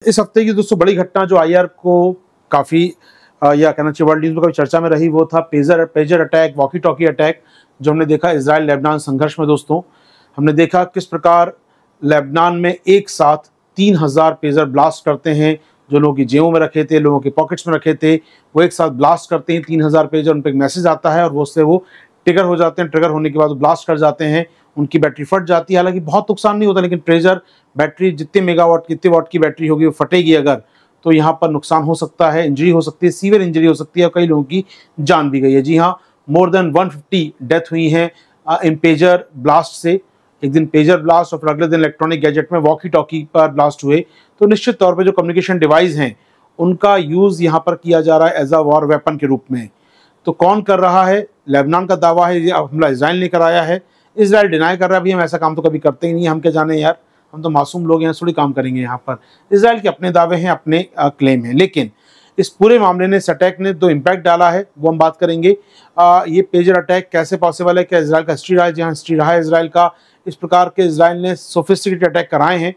इस हफ्ते की दोस्तों बड़ी घटना जो आईआर को काफ़ी या कहना चाहिए वर्ल्ड न्यूज़ में काफ़ी चर्चा में रही, वो था pager attack, walkie talkie attack जो हमने देखा इजराइल लेबनान संघर्ष में। दोस्तों हमने देखा किस प्रकार लेबनान में एक साथ 3000 पेजर ब्लास्ट करते हैं, जो लोगों की जेबों में रखे थे, लोगों के पॉकेट्स में रखे थे, वो एक साथ ब्लास्ट करते हैं 3000 पेजर। उन पर एक मैसेज आता है और वो उससे वो ट्रिगर हो जाते हैं। ट्रिगर होने के बाद वो ब्लास्ट कर जाते हैं, उनकी बैटरी फट जाती है। हालांकि बहुत नुकसान नहीं होता, लेकिन पेजर बैटरी जितने मेगावाट कितने वाट की बैटरी होगी वो फटेगी अगर, तो यहाँ पर नुकसान हो सकता है, इंजरी हो सकती है, सीवियर इंजरी हो सकती है और कई लोगों की जान भी गई है। जी हाँ, मोर देन 150 डेथ हुई हैं इन पेजर ब्लास्ट से। एक दिन पेजर ब्लास्ट और फिर अगले दिन इलेक्ट्रॉनिक गैजेट में वॉकी टॉकी पर ब्लास्ट हुए। तो निश्चित तौर पर जो कम्युनिकेशन डिवाइस हैं उनका यूज़ यहाँ पर किया जा रहा है एज अ वॉर वेपन के रूप में। तो कौन कर रहा है? लेबनान का दावा है ये हमला इसराइल ने कराया है। इसराइल डिनाई कर रहा है, भी हम ऐसा काम तो कभी करते ही नहीं, हम क्या जाने यार, हम तो मासूम लोग हैं, थोड़ी काम करेंगे यहाँ पर। इसराइल के अपने दावे हैं, अपने क्लेम हैं, लेकिन इस पूरे मामले ने, इस अटैक ने जो इम्पैक्ट डाला है वो हम बात करेंगे। ये पेजर अटैक कैसे पॉसिबल है? क्या इसराइल का हिस्ट्री रहा है? जहाँ हिस्ट्री रहा है इसराइल का, इस प्रकार के इसराइल ने सोफिस्टिकेटेड अटैक कराए हैं,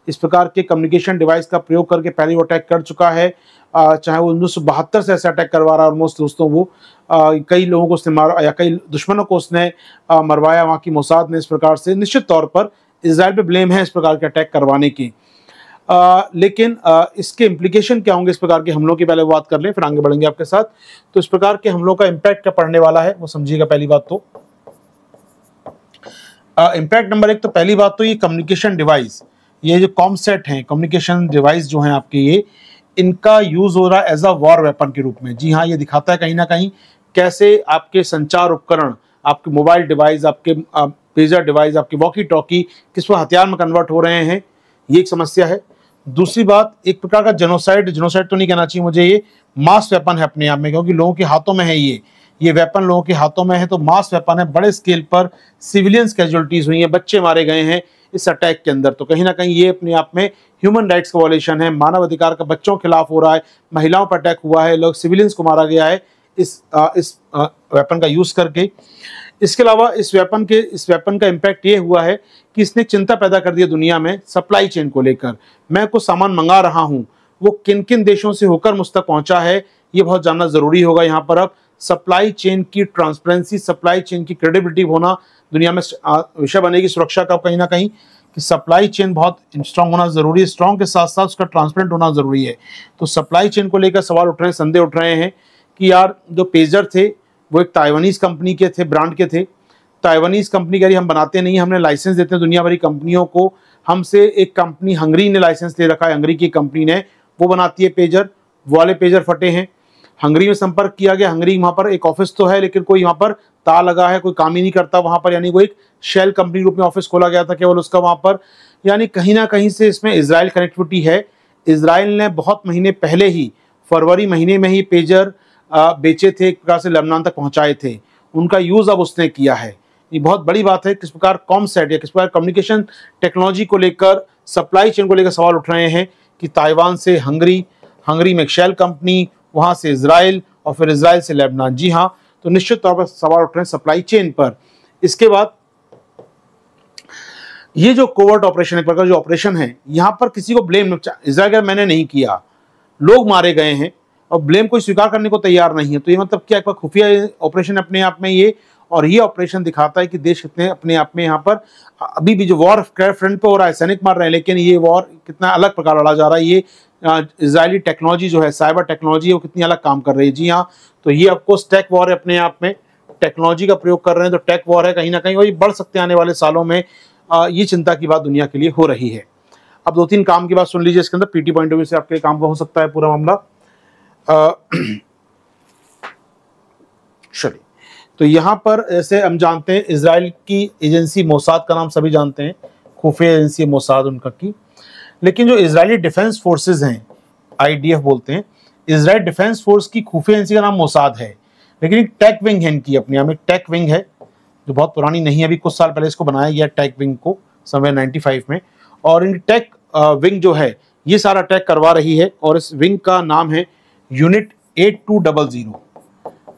इस प्रकार के कम्युनिकेशन डिवाइस का प्रयोग करके पहले वो अटैक कर चुका है। चाहे वो 1972 से ऐसा अटैक करवा रहा है ऑलमोस्ट। दोस्तों वो कई लोगों को उसने मारा या कई दुश्मनों को उसने मरवाया वहाँ की मोसाद ने। इस प्रकार से निश्चित तौर पर इसराइल पे ब्लेम है इस प्रकार के अटैक करवाने की। लेकिन इसके इम्प्लीकेशन क्या होंगे इस प्रकार के हमलों की, पहले बात कर लें फिर आगे बढ़ेंगे आपके साथ। तो इस प्रकार के हमलों का इम्पैक्ट क्या पड़ने वाला है वो समझिएगा। पहली बात तो इम्पैक्ट नंबर 1, तो पहली बात तो ये कम्युनिकेशन डिवाइस, ये जो कॉमसेट हैं, कम्युनिकेशन डिवाइस जो हैं आपके, ये इनका यूज हो रहा है एज अ वॉर वेपन के रूप में। जी हाँ, ये दिखाता है कहीं ना कहीं कैसे आपके संचार उपकरण, आपके मोबाइल डिवाइस, आपके पेजर डिवाइस, आपके वॉकी टॉकी किस पर हथियार में कन्वर्ट हो रहे हैं, ये एक समस्या है। दूसरी बात, एक प्रकार का जेनोसाइड तो नहीं कहना चाहिए मुझे, ये मास वेपन है अपने आप में, क्योंकि लोगों के हाथों में है ये वेपन लोगों के हाथों में है, तो मास वेपन है। बड़े स्केल पर सिविलियंस कैजुअलिटीज हुई हैं, बच्चे मारे गए हैं इस अटैक के अंदर। तो कहीं ना कहीं ये अपने आप में ह्यूमन राइट्स का वॉयलेशन है, मानव अधिकार का बच्चों के खिलाफ हो रहा है, महिलाओं पर अटैक हुआ है, लोग सिविलियंस को मारा गया है इस वेपन का यूज करके। इसके अलावा इस वेपन का इम्पैक्ट ये हुआ है कि इसने चिंता पैदा कर दी है दुनिया में सप्लाई चेन को लेकर। मैं कुछ सामान मंगा रहा हूँ, वो किन किन देशों से होकर मुझ तक पहुंचा है, ये बहुत जानना जरूरी होगा। यहाँ पर अब सप्लाई चेन की ट्रांसपेरेंसी, सप्लाई चेन की क्रेडिबिलिटी होना दुनिया में विषय बनेगी सुरक्षा का कहीं ना कहीं, कि सप्लाई चेन बहुत स्ट्रांग होना जरूरी है, स्ट्रांग के साथ साथ उसका ट्रांसपेरेंट होना जरूरी है। तो सप्लाई चेन को लेकर सवाल उठ रहे हैं, संदेह उठ रहे हैं कि यार जो पेजर थे वो एक ताइवानीज कंपनी के थे, ब्रांड के थे। ताइवानीज कंपनी कह रही हम बनाते नहीं, हमने लाइसेंस देते हैं दुनिया भरी कंपनियों को। हमसे एक कंपनी हंगरी ने लाइसेंस ले रखा है, हंगरी की कंपनी ने, वो बनाती है पेजर, वो वाले पेजर फटे हैं। हंगरी में संपर्क किया गया, हंगरी वहाँ पर एक ऑफिस तो है लेकिन कोई वहाँ पर ताला लगा है, कोई काम ही नहीं करता वहाँ पर, यानी वो एक शेल कंपनी रूप में ऑफिस खोला गया था केवल उसका वहाँ पर। यानी कहीं ना कहीं से इसमें इजराइल कनेक्टिविटी है। इजराइल ने बहुत महीने पहले ही, फरवरी महीने में ही पेजर बेचे थे, एक प्रकार से लेबनान तक पहुँचाए थे, उनका यूज़ अब उसने किया है। ये बहुत बड़ी बात है। किस प्रकार कॉमसेट या किस प्रकार कम्युनिकेशन टेक्नोलॉजी को लेकर, सप्लाई चेन को लेकर सवाल उठ रहे हैं कि ताइवान से हंगरी में एक शेल कंपनी, वहाँ से इजराइल और फिर इजराइल से लेबनान। जी हाँ, तो निश्चित तौर पर सवाल उठ रहे हैं सप्लाई चेन पर। इसके बाद ये जो कोवर्ट ऑपरेशन, एक प्रकार जो ऑपरेशन है, यहाँ पर किसी को ब्लेम इजराइल का मैंने नहीं किया, लोग मारे गए हैं और ब्लेम कोई स्वीकार करने को तैयार नहीं है। तो ये मतलब क्या, एक खुफिया ऑपरेशन अपने आप में ये, और ये ऑपरेशन दिखाता है कि देश कितने अपने आप में यहाँ पर अभी भी जो वॉर फ्रंट पे हो रहा है, सैनिक मार रहे हैं, लेकिन ये वॉर कितना अलग प्रकार लड़ा जा रहा है। ये इजरायली टेक्नोलॉजी जो है, साइबर टेक्नोलॉजी, वो कितनी अलग काम कर रही है। जी हाँ, तो ये आपको टेक वॉर है अपने आप में, टेक्नोलॉजी का प्रयोग कर रहे हैं तो टेक वॉर है कहीं ना कहीं, और ये बढ़ सकते हैं आने वाले सालों में। ये चिंता की बात दुनिया के लिए हो रही है। अब 2-3 काम की बात सुन लीजिए इसके अंदर, पीटी पॉइंट ऑफ व्यू से आपके काम हो सकता है पूरा मामला। चलिए, तो यहाँ पर ऐसे हम जानते हैं इजराइल की एजेंसी मोसाद का नाम सभी जानते हैं, खुफिया एजेंसी मोसाद उनका की। लेकिन जो इजरायली डिफेंस फोर्सेज हैं, IDF बोलते हैं, इजराइल डिफेंस फोर्स की खुफिया एजेंसी का नाम मोसाद है, लेकिन एक टेक विंग है इनकी अपने आप में। टेक विंग है जो बहुत पुरानी नहीं है, अभी कुछ साल पहले इसको बनाया गया टेक विंग को, समय 95 में। और इन टेक विंग जो है ये सारा अटैक करवा रही है, और इस विंग का नाम है यूनिट 8200।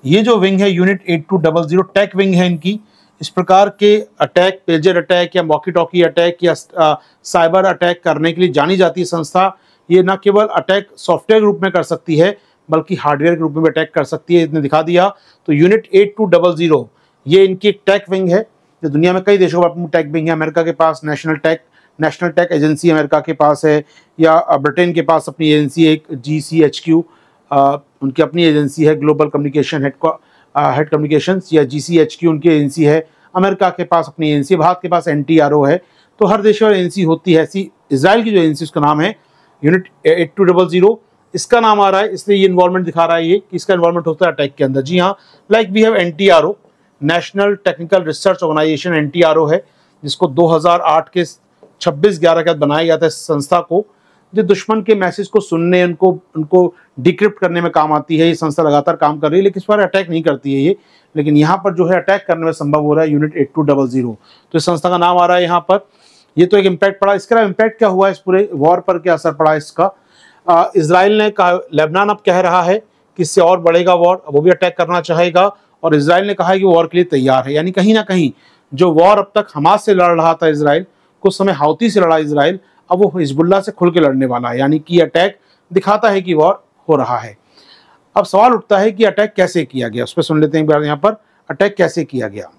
ये जो विंग है यूनिट 8200 टेक विंग है इनकी। इस प्रकार के अटैक, पेजर अटैक या वॉकी टॉकी अटैक या साइबर अटैक करने के लिए जानी जाती है संस्था। ये न केवल अटैक सॉफ्टवेयर के रूप में कर सकती है बल्कि हार्डवेयर के रूप में भी अटैक कर सकती है, इसने दिखा दिया। तो यूनिट 8200 ये इनकी एक टैक विंग है जो दुनिया में कई देशों पर अपनी टैक विंग है। अमेरिका के पास नेशनल टैक एजेंसी अमेरिका के पास है, या ब्रिटेन के पास अपनी एजेंसी है GCHQ, उनकी अपनी एजेंसी है ग्लोबल कम्युनिकेशन हेड कम्युनिकेशंस, या GCHQ उनकी एजेंसी है। अमेरिका के पास अपनी एजेंसी, भारत के पास NTRO है। तो हर देश में एजेंसी होती है। ऐसी इजराइल की जो एजेंसी उसका नाम है यूनिट 8200, इसका नाम आ रहा है इसलिए ये इन्वॉल्वमेंट दिखा रहा है ये कि इसका इन्वॉल्वमेंट होता है अटैक के अंदर। जी हाँ, like we have NTRO, national technical research organisation NTRO है, जिसको 2008 के 26/11 के बाद बनाया गया था इस संस्था को, जो दुश्मन के मैसेज को सुनने, उनको डिक्रिप्ट करने में काम आती है। ये संस्था लगातार काम कर रही है, लेकिन इस पर अटैक नहीं करती है ये, लेकिन यहाँ पर जो है अटैक करने में संभव हो रहा है यूनिट 8200। तो इस संस्था का नाम आ रहा है यहाँ पर। ये तो एक इम्पैक्ट पड़ा। इसके अलावा इम्पैक्ट क्या हुआ, इस पूरे वॉर पर क्या असर पड़ा इसका। इजराइल ने कहा, लेबनान अब कह रहा है कि इससे और बढ़ेगा वॉर, वो भी अटैक करना चाहेगा, और इजराइल ने कहा है कि वॉर के लिए तैयार है। यानी कहीं ना कहीं जो वॉर अब तक हमास से लड़ रहा था इजराइल, कुछ समय हाउती से लड़ा इजराइल, अब वो हिजबुल्लाह से खुल के लड़ने वाला है। यानी कि अटैक दिखाता है कि वॉर हो रहा है। अब सवाल उठता है कि अटैक कैसे किया गया, उस पर सुन लेते हैं एक बार यहाँ पर, अटैक कैसे किया गया।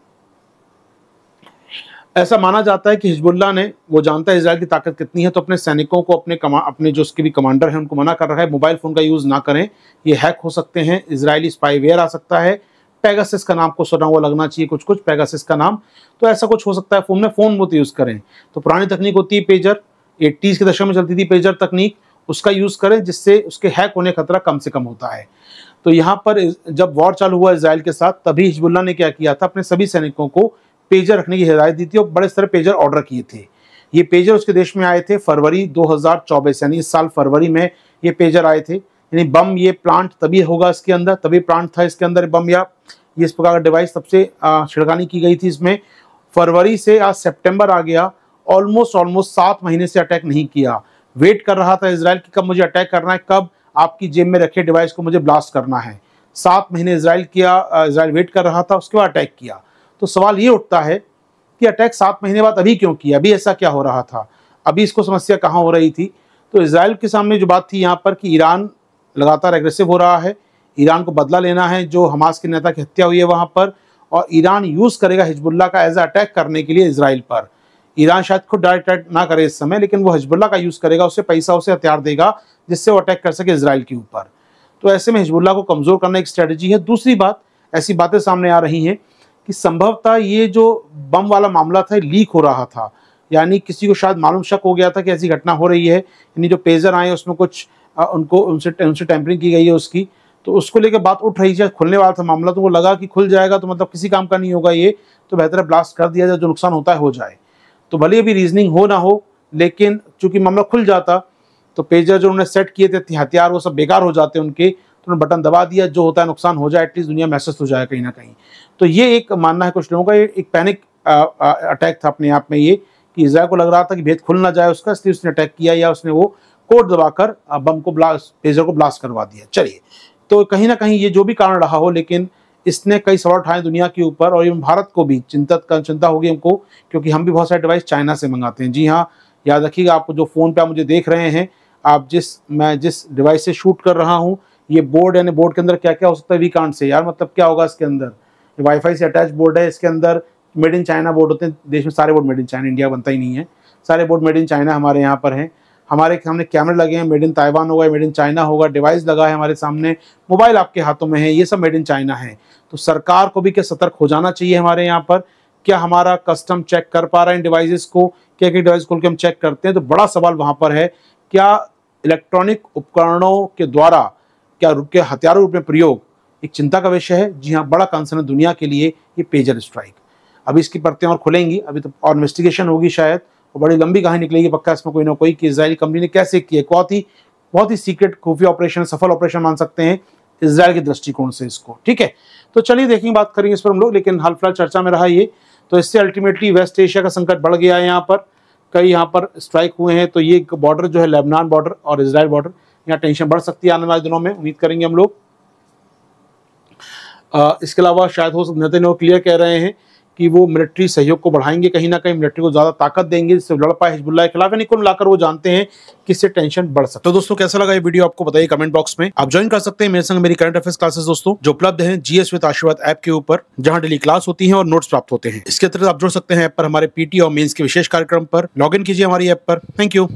ऐसा माना जाता है कि हिजबुल्लाह ने, वो जानता है इजराइल की ताकत कितनी है, तो अपने सैनिकों को, अपने जो उसके भी कमांडर हैं उनको मना कर रखा है मोबाइल फ़ोन का यूज़ ना करें, ये हैक हो सकते हैं, इजरायली स्पाईवेयर आ सकता है। पेगासस का नाम को सुना हुआ लगना चाहिए, कुछ पेगासस का नाम, तो ऐसा कुछ हो सकता है। फ़ोन मत यूज़ करें। तो पुरानी तकनीक होती है पेजर, 80s के दशक में चलती थी पेजर तकनीक, उसका यूज़ करें, जिससे उसके हैक होने का खतरा कम से कम होता है। तो यहाँ पर जब वॉर चालू हुआ इजराइल के साथ, तभी हिजबुल्लाह ने क्या किया था, अपने सभी सैनिकों को पेजर रखने की हिदायत दी थी और बड़े सारे पेजर ऑर्डर किए थे। ये पेजर उसके देश में आए थे फरवरी 2024, यानी इस साल फरवरी में ये पेजर आए थे। यानी बम, ये प्लांट तभी होगा इसके अंदर, तभी प्लांट था इसके अंदर बम, या ये इस प्रकार का डिवाइस सबसे छिड़कानी की गई थी इसमें। फरवरी से आज सितंबर आ गया, ऑलमोस्ट 7 महीने से अटैक नहीं किया। वेट कर रहा था इजराइल की कब मुझे अटैक करना है, कब आपकी जेब में रखे डिवाइस को मुझे ब्लास्ट करना है। 7 महीने इजराइल वेट कर रहा था, उसके बाद अटैक किया। तो सवाल ये उठता है कि अटैक 7 महीने बाद अभी क्यों किया, अभी ऐसा क्या हो रहा था, अभी इसको समस्या कहाँ हो रही थी। तो इजराइल के सामने जो बात थी यहाँ पर कि ईरान लगातार एग्रेसिव हो रहा है, ईरान को बदला लेना है जो हमास के नेता की हत्या हुई है वहाँ पर, और ईरान यूज़ करेगा हिजबुल्लाह का एज अटैक करने के लिए इजराइल पर। ईरान शायद खुद डायरेक्ट अटैक ना करे इस समय, लेकिन वो हिजबुल्लाह का यूज़ करेगा, उससे पैसा, उसे हथियार देगा, जिससे वो अटैक कर सके इजराइल के ऊपर। तो ऐसे में हिजबुल्लाह को कमज़ोर करने की स्ट्रैटेजी है। दूसरी बात, ऐसी बातें सामने आ रही हैं कि संभवतः ये जो बम वाला मामला था लीक हो रहा था, यानी किसी को शायद मालूम शक हो गया था कि ऐसी घटना हो रही है, यानी जो पेजर आए उसमें कुछ उनसे टैंपरिंग की गई है उसकी, तो उसको लेकर बात उठ रही है। खुलने वाला था मामला, तो वो लगा कि खुल जाएगा तो मतलब किसी काम का नहीं होगा ये, तो बेहतर है ब्लास्ट कर दिया जाए, जो नुकसान होता है हो जाए। तो भले अभी रीजनिंग हो ना हो, लेकिन चूंकि मामला खुल जाता तो पेजर जो उन्होंने सेट किए थे हथियार, वो सब बेकार हो जाते उनके, तो उन्होंने बटन दबा दिया, जो होता है नुकसान हो जाए, एटलीस्ट दुनिया महसूस हो जाए कहीं ना कहीं। तो ये एक मानना है कुछ लोगों का, ये एक पैनिक अटैक था अपने आप में ये, कि इजराइल को लग रहा था कि भेद खुल ना जाए उसका, इसलिए उसने अटैक किया, या उसने वो कोड दबाकर बम को पेजर को ब्लास्ट करवा दिया। चलिए, तो कहीं ना कहीं ये जो भी कारण रहा हो, लेकिन इसने कई सवाल उठाए दुनिया के ऊपर, और भारत को भी चिंता होगी हमको, क्योंकि हम भी बहुत सारे डिवाइस चाइना से मंगाते हैं। जी हाँ, याद रखिएगा, आप जो फ़ोन पे आप मुझे देख रहे हैं, मैं जिस डिवाइस से शूट कर रहा हूँ, ये बोर्ड, यानी बोर्ड के अंदर क्या क्या हो सकता है, वी कांट से यार, मतलब क्या होगा इसके अंदर, वाईफाई से अटैच बोर्ड है, इसके अंदर मेड इन चाइना बोर्ड होते हैं। देश में सारे board made in China, India बनता ही नहीं है, सारे बोर्ड मेड इन चाइना हमारे यहाँ पर हैं। हमारे सामने कैमरे लगे हैं, मेड इन ताइवान होगा, मेड इन चाइना होगा, डिवाइस लगा है हमारे सामने, मोबाइल आपके हाथों में है, ये सब मेड इन चाइना है। तो सरकार को भी क्या सतर्क हो जाना चाहिए हमारे यहाँ पर, क्या हमारा कस्टम चेक कर पा रहे हैं डिवाइसेस को, क्या क्या डिवाइस खोल के हम चेक करते हैं। तो बड़ा सवाल वहाँ पर है, क्या इलेक्ट्रॉनिक उपकरणों के द्वारा क्या हथियारों रूप में प्रयोग एक चिंता का विषय है। जी हाँ, बड़ा कंसर्न है दुनिया के लिए ये पेजर स्ट्राइक। अभी इसकी परतें और खुलेंगी, अभी तो और इन्वेस्टिगेशन होगी शायद, और बड़ी लंबी कहानी निकलेगी पक्का इसमें कोई ना कोई, कि इजरायली कंपनी ने कैसे किया। बहुत ही सीक्रेट खुफिया ऑपरेशन, सफल ऑपरेशन मान सकते हैं इजरायल के दृष्टिकोण से इसको। ठीक है, तो चलिए देखेंगे, बात करेंगे इस पर हम लोग, लेकिन हाल फिलहाल चर्चा में रहा ये। तो इससे अल्टीमेटली वेस्ट एशिया का संकट बढ़ गया है। यहाँ पर कई यहाँ पर स्ट्राइक हुए हैं, तो ये बॉर्डर जो है लेबनान बॉर्डर और इजरायल बॉर्डर, यहाँ टेंशन बढ़ सकती है आने वाले दिनों में, उम्मीद करेंगे हम लोग। इसके अलावा शायद हो सकता है क्लियर कह रहे हैं कि वो मिलिट्री सहयोग को बढ़ाएंगे, कहीं ना कहीं मिलिट्री को ज्यादा ताकत देंगे जिससे लड़ पाए हिजबुल्लाह के खिलाफ, यानी कुल मिलाकर वो जानते हैं कि इससे टेंशन बढ़ सकता है। तो दोस्तों कैसा लगा ये वीडियो आपको बताइए कमेंट बॉक्स में। आप ज्वाइन कर सकते हैं मेरे संग मेरी करंट अफेयर्स क्लासेस दोस्तों, जो उपलब्ध हैं जीएस विद आशीर्वाद ऐप के ऊपर, जहां डेली क्लास होती है और नोट्स प्राप्त होते हैं। इसके अतिरिक्त आप जुड़ सकते हैं ऐप पर हमारे पीटी और मेंस के विशेष कार्यक्रम पर। लॉग इन कीजिए हमारी ऐप पर। Thank you.